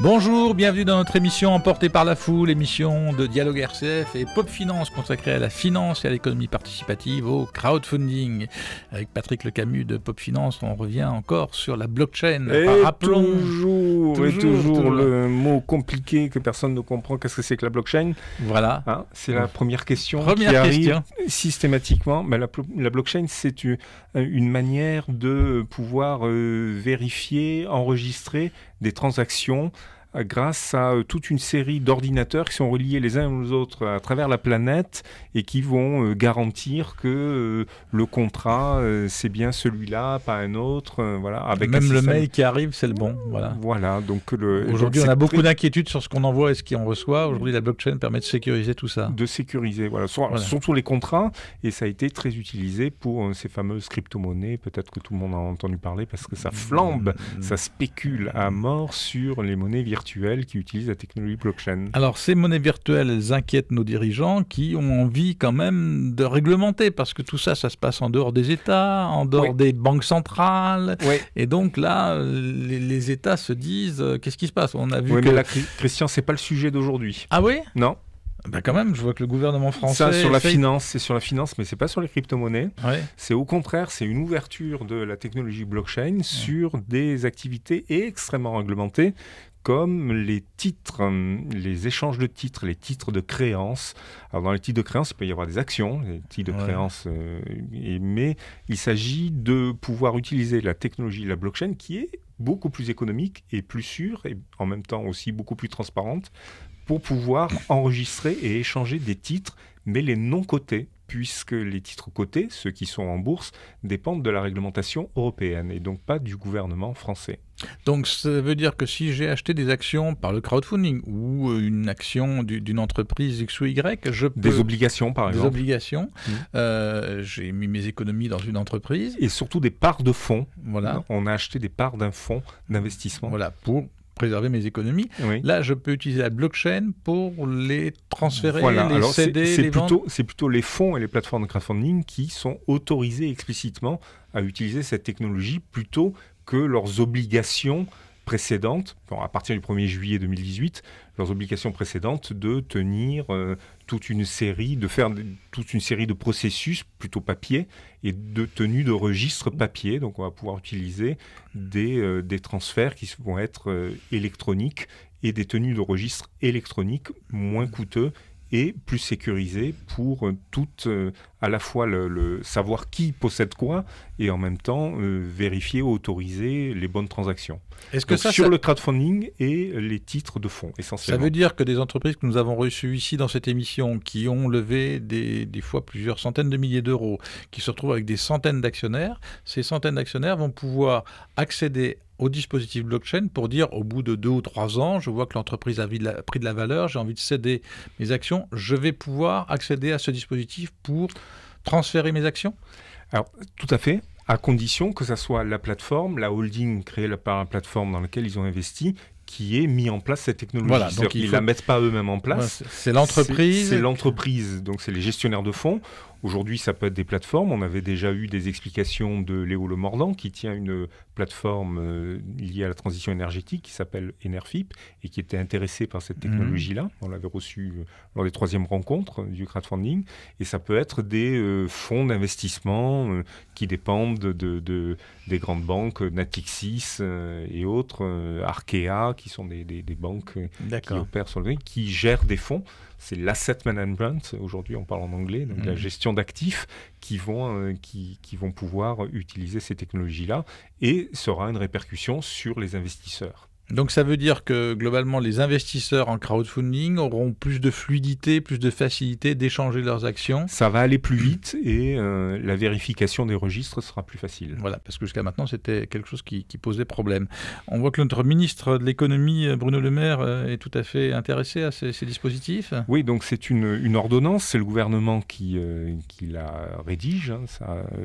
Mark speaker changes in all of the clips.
Speaker 1: Bonjour, bienvenue dans notre émission Emportée par la foule, émission de Dialogue RCF et Pop Finance consacrée à la finance et à l'économie participative, au crowdfunding. Avec Patrick Le Camus de Pop Finance, on revient encore sur la blockchain.
Speaker 2: Toujours le mot compliqué que personne ne comprend. Qu'est-ce que c'est que la blockchain ?
Speaker 1: Voilà.
Speaker 2: Hein, c'est la première question qui arrive systématiquement. Ben, la blockchain, c'est une manière de pouvoir vérifier, enregistrer des transactions grâce à toute une série d'ordinateurs qui sont reliés les uns aux autres à travers la planète et qui vont garantir que le contrat, c'est bien celui-là, pas un autre. Voilà, avec
Speaker 1: même le mail qui arrive, c'est le bon.
Speaker 2: Voilà.
Speaker 1: Aujourd'hui, on a beaucoup d'inquiétudes sur ce qu'on envoie et ce qu'on reçoit. Aujourd'hui, la blockchain permet de sécuriser tout ça.
Speaker 2: De sécuriser, surtout les contrats. Et ça a été très utilisé pour ces fameuses crypto-monnaies. Peut-être que tout le monde en a entendu parler parce que ça flambe, ça spécule à mort sur les monnaies virtuelles qui utilisent la technologie blockchain.
Speaker 1: Alors, ces monnaies virtuelles, elles inquiètent nos dirigeants qui ont envie quand même de réglementer parce que tout ça, ça se passe en dehors des États, en dehors des banques centrales. Et donc là, les États se disent qu'est-ce qui se passe ? On a vu
Speaker 2: mais là, Christian, c'est pas le sujet d'aujourd'hui.
Speaker 1: Ah oui ?
Speaker 2: Non.
Speaker 1: Ben quand même, je vois que le gouvernement français...
Speaker 2: Ça, sur la finance, c'est sur la finance, mais c'est pas sur les crypto-monnaies. C'est au contraire, c'est une ouverture de la technologie blockchain sur des activités extrêmement réglementées, comme les titres, les échanges de titres, les titres de créances. Alors dans les titres de créances, il peut y avoir des actions, les titres de créances, mais il s'agit de pouvoir utiliser la technologie, la blockchain, qui est beaucoup plus économique et plus sûre, et en même temps aussi beaucoup plus transparente, pour pouvoir enregistrer et échanger des titres, mais les non cotés, puisque les titres cotés, ceux qui sont en bourse, dépendent de la réglementation européenne et donc pas du gouvernement français.
Speaker 1: Donc ça veut dire que si j'ai acheté des actions par le crowdfunding ou une action d'une entreprise X ou Y, je peux...
Speaker 2: Des obligations par exemple.
Speaker 1: Des obligations. J'ai mis mes économies dans une entreprise.
Speaker 2: Et surtout des parts de fonds.
Speaker 1: Voilà.
Speaker 2: On a acheté des parts d'un fonds d'investissement.
Speaker 1: Voilà, pour préserver mes économies. Là, je peux utiliser la blockchain pour les transférer, les céder, les vendre.
Speaker 2: C'est plutôt les fonds et les plateformes de crowdfunding qui sont autorisés explicitement à utiliser cette technologie plutôt que leurs obligations précédentes, à partir du 1er juillet 2018, leurs obligations précédentes de tenir toute une série de processus plutôt papier et de tenue de registres papier. Donc on va pouvoir utiliser des transferts qui vont être électroniques et des tenues de registres électroniques moins coûteux et plus sécurisé pour à la fois le savoir qui possède quoi et en même temps vérifier ou autoriser les bonnes transactions. Sur le crowdfunding et les titres de fonds essentiellement.
Speaker 1: Ça veut dire que des entreprises que nous avons reçues ici dans cette émission qui ont levé des fois plusieurs centaines de milliers d'euros, qui se retrouvent avec des centaines d'actionnaires, ces centaines d'actionnaires vont pouvoir accéder au dispositif blockchain pour dire au bout de 2 ou 3 ans, je vois que l'entreprise a pris de la valeur, j'ai envie de céder mes actions, je vais pouvoir accéder à ce dispositif pour transférer mes actions ?
Speaker 2: Alors, tout à fait, à condition que ça soit la plateforme, la holding créée par la plateforme dans laquelle ils ont investi, qui ait mis en place cette technologie.
Speaker 1: Voilà, donc
Speaker 2: ils ne la mettent pas eux-mêmes en place.
Speaker 1: C'est l'entreprise.
Speaker 2: C'est l'entreprise, donc c'est les gestionnaires de fonds. Aujourd'hui, ça peut être des plateformes. On avait déjà eu des explications de Léo Le Mordant, qui tient une plateforme liée à la transition énergétique qui s'appelle Enerfip et qui était intéressé par cette technologie-là. On l'avait reçu lors des 3e rencontres du crowdfunding. Et ça peut être des fonds d'investissement qui dépendent des grandes banques, Natixis et autres, Arkea, qui sont des banques qui opèrent sur le risque, qui gèrent des fonds. C'est l'asset management, aujourd'hui on parle en anglais, donc la gestion d'actifs qui vont pouvoir utiliser ces technologies-là et ça aura une répercussion sur les investisseurs.
Speaker 1: Donc ça veut dire que globalement les investisseurs en crowdfunding auront plus de fluidité, plus de facilité d'échanger leurs actions.
Speaker 2: Ça va aller plus vite et la vérification des registres sera plus facile.
Speaker 1: Voilà, parce que jusqu'à maintenant c'était quelque chose qui posait problème. On voit que notre ministre de l'économie, Bruno Le Maire, est tout à fait intéressé à ces dispositifs.
Speaker 2: Oui, donc c'est une ordonnance, c'est le gouvernement qui la rédige,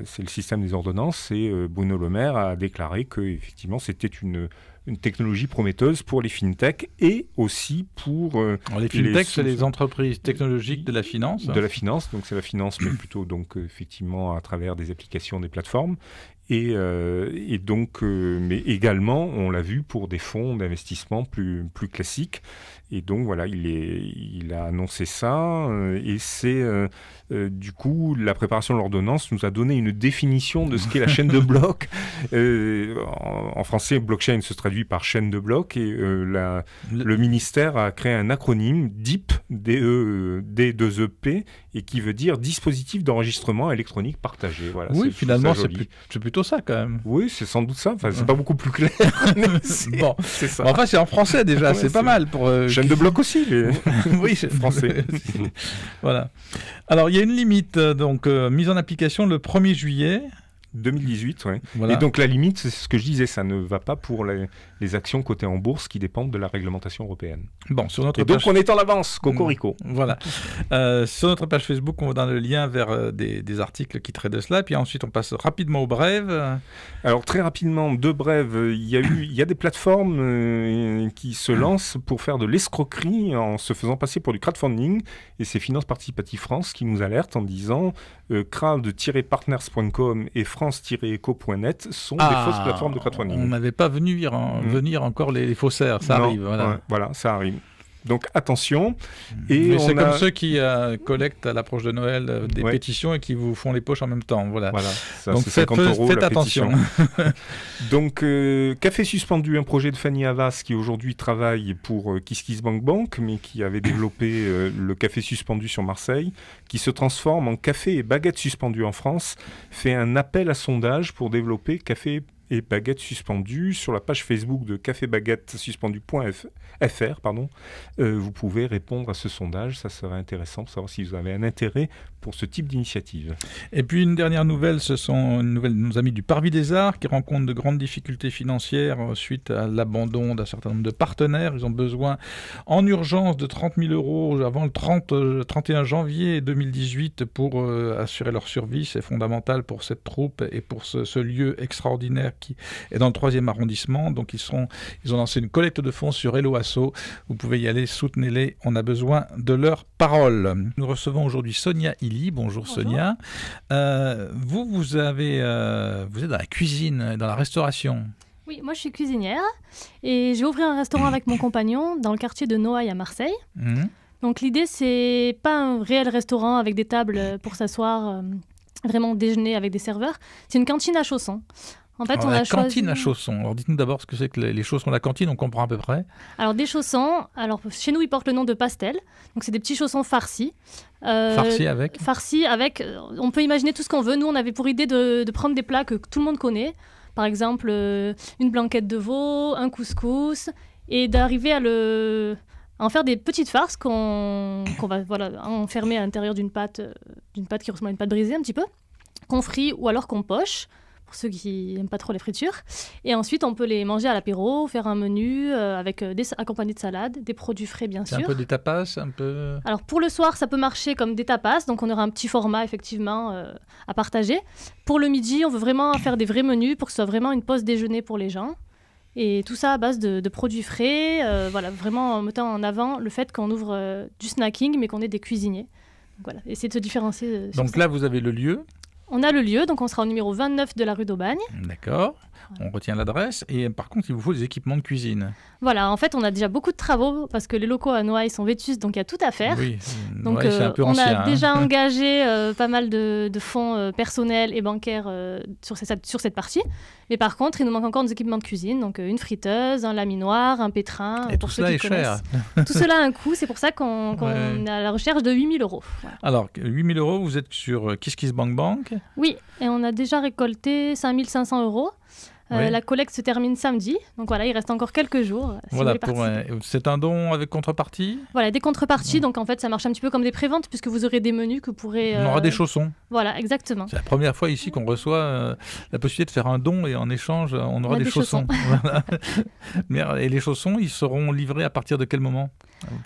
Speaker 2: c'est le système des ordonnances et Bruno Le Maire a déclaré qu'effectivement c'était une technologie prometteuse pour les fintechs et aussi pour...
Speaker 1: les fintechs, c'est les entreprises technologiques de la finance.
Speaker 2: De la finance, donc c'est la finance, mais plutôt donc, effectivement à travers des applications, des plateformes. Et donc, mais également, on l'a vu pour des fonds d'investissement plus classiques. Et donc voilà, il a annoncé ça, et c'est du coup la préparation de l'ordonnance nous a donné une définition de ce qu'est la chaîne de blocs. En français, blockchain se traduit par chaîne de blocs, et le ministère a créé un acronyme DIP, D2EP, et qui veut dire dispositif d'enregistrement électronique partagé. Voilà,
Speaker 1: oui, finalement, c'est plutôt ça quand même.
Speaker 2: Oui, c'est sans doute ça. Enfin, c'est pas beaucoup plus clair.
Speaker 1: Bon, c'est ça. Enfin, c'est en français déjà, c'est pas mal pour.
Speaker 2: Chaîne de blocs aussi, mais
Speaker 1: oui, c'est
Speaker 2: français.
Speaker 1: Voilà. Alors, il y a une limite, donc mise en application le 1er juillet.
Speaker 2: 2018, oui.
Speaker 1: Voilà.
Speaker 2: Et donc la limite, c'est ce que je disais, ça ne va pas pour les actions cotées en bourse qui dépendent de la réglementation européenne.
Speaker 1: Bon, sur notre
Speaker 2: et donc
Speaker 1: page...
Speaker 2: on est en avance, cocorico.
Speaker 1: Voilà. Sur notre page Facebook, on vous donne le lien vers des articles qui traitent de cela, puis ensuite on passe rapidement aux brèves.
Speaker 2: Alors très rapidement, 2 brèves. Il y a des plateformes qui se lancent pour faire de l'escroquerie en se faisant passer pour du crowdfunding, et c'est Finance Participative France qui nous alerte en disant crowd-partners.com et France-eco.net sont des fausses plateformes de crowdfunding.
Speaker 1: On n'avait pas venir encore les faussaires, ça arrive. Voilà.
Speaker 2: Ouais, voilà, ça arrive. Donc attention.
Speaker 1: Et c'est comme ceux qui collectent à l'approche de Noël des pétitions et qui vous font les poches en même temps. Voilà.
Speaker 2: Ça,
Speaker 1: donc
Speaker 2: c'est 50 €
Speaker 1: faites
Speaker 2: la
Speaker 1: attention.
Speaker 2: Donc Café Suspendu, un projet de Fanny Havas qui aujourd'hui travaille pour KissKissBankBank, mais qui avait développé le Café Suspendu sur Marseille, qui se transforme en Café et Baguette Suspendu en France, fait un appel à sondage pour développer Café et baguettes suspendues sur la page Facebook de cafébaguettesuspendu.fr. Vous pouvez répondre à ce sondage, ça serait intéressant pour savoir si vous avez un intérêt pour ce type d'initiative.
Speaker 1: Et puis une dernière nouvelle, ce sont une nouvelle de nos amis du Parvis des Arts qui rencontrent de grandes difficultés financières suite à l'abandon d'un certain nombre de partenaires. Ils ont besoin en urgence de 30 000 € avant le 31 janvier 2018 pour assurer leur survie. C'est fondamental pour cette troupe et pour ce lieu extraordinaire qui est dans le 3e arrondissement. Donc ils ont lancé une collecte de fonds sur Hello Asso. Vous pouvez y aller, soutenez-les. On a besoin de leurs paroles. Nous recevons aujourd'hui Sonia Illy. Bonjour Sonia. Vous êtes dans la cuisine, dans la restauration.
Speaker 3: Oui, moi je suis cuisinière et je vais ouvrir un restaurant avec mon compagnon dans le quartier de Noailles à Marseille. Donc l'idée, c'est pas un réel restaurant avec des tables pour s'asseoir, vraiment déjeuner avec des serveurs. C'est une cantine à chaussons. En fait,
Speaker 1: la cantine à chaussons. Alors dites-nous d'abord ce que c'est que les chaussons de la cantine, on comprend à peu près.
Speaker 3: Alors des chaussons, chez nous ils portent le nom de pastel. Donc c'est des petits chaussons farcis.
Speaker 1: Farcis avec
Speaker 3: on peut imaginer tout ce qu'on veut. Nous on avait pour idée de prendre des plats que tout le monde connaît. Par exemple une blanquette de veau, un couscous, et d'arriver à en faire des petites farces qu'on va enfermer à l'intérieur d'une pâte qui ressemble à une pâte brisée un petit peu, qu'on frit ou alors qu'on poche, pour ceux qui n'aiment pas trop les fritures. Et ensuite, on peut les manger à l'apéro, faire un menu accompagné de salade, des produits frais bien sûr.
Speaker 1: C'est un peu des tapas, un peu...
Speaker 3: Alors pour le soir, ça peut marcher comme des tapas, donc on aura un petit format effectivement à partager. Pour le midi, on veut vraiment faire des vrais menus pour que ce soit vraiment une pause déjeuner pour les gens. Et tout ça à base de produits frais, vraiment en mettant en avant le fait qu'on ouvre du snacking, mais qu'on est des cuisiniers. Donc voilà, essayer de se différencier.
Speaker 1: Donc là, vous avez le lieu.
Speaker 3: On a le lieu, donc on sera au numéro 29 de la rue d'Aubagne.
Speaker 1: D'accord, on retient l'adresse. Et par contre, il vous faut des équipements de cuisine.
Speaker 3: Voilà, en fait, on a déjà beaucoup de travaux parce que les locaux à Noailles sont vétustes, donc il y a tout à faire.
Speaker 1: Oui,
Speaker 3: donc
Speaker 1: c'est un peu ancien.
Speaker 3: On a déjà engagé pas mal de fonds personnels et bancaires sur cette partie. Mais par contre, il nous manque encore des équipements de cuisine, donc une friteuse, un laminoir, un pétrin.
Speaker 1: Et tout cela est cher.
Speaker 3: Tout cela a un coût, c'est pour ça qu'on est à la recherche de 8 000 €. Voilà.
Speaker 1: Alors, 8 000 €, vous êtes sur KissKissBankBank.
Speaker 3: Oui, et on a déjà récolté 5 500 €. La collecte se termine samedi, donc voilà, il reste encore quelques jours.
Speaker 1: C'est un don avec contrepartie.
Speaker 3: Voilà, des contreparties, donc en fait ça marche un petit peu comme des préventes puisque vous aurez des menus que vous pourrez...
Speaker 1: On aura des chaussons.
Speaker 3: Voilà, exactement.
Speaker 1: C'est la première fois ici qu'on reçoit la possibilité de faire un don et en échange on aura des chaussons. Voilà. Et les chaussons, ils seront livrés à partir de quel moment ?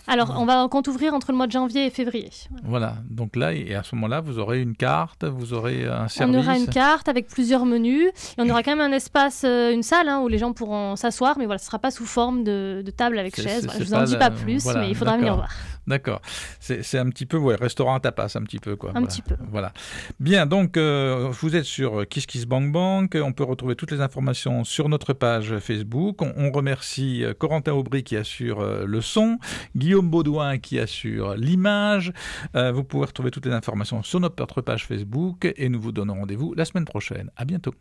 Speaker 3: Alors, on compte ouvrir entre le mois de janvier et février.
Speaker 1: Voilà, donc là, et à ce moment-là, vous aurez une carte, vous aurez un service.
Speaker 3: On aura une carte avec plusieurs menus, et on aura quand même un espace, une salle où les gens pourront s'asseoir, mais voilà, ce ne sera pas sous forme de table avec chaise. Voilà, je vous en dis pas plus, mais il faudra venir voir.
Speaker 1: D'accord, c'est un petit peu, restaurant à tapas, un petit peu, quoi.
Speaker 3: Un petit peu.
Speaker 1: Voilà. Bien, donc, vous êtes sur KissKissBankBank, on peut retrouver toutes les informations sur notre page Facebook. On remercie Corentin Aubry qui assure le son, Guillaume Baudouin qui assure l'image. Vous pouvez retrouver toutes les informations sur notre page Facebook et nous vous donnons rendez-vous la semaine prochaine. À bientôt.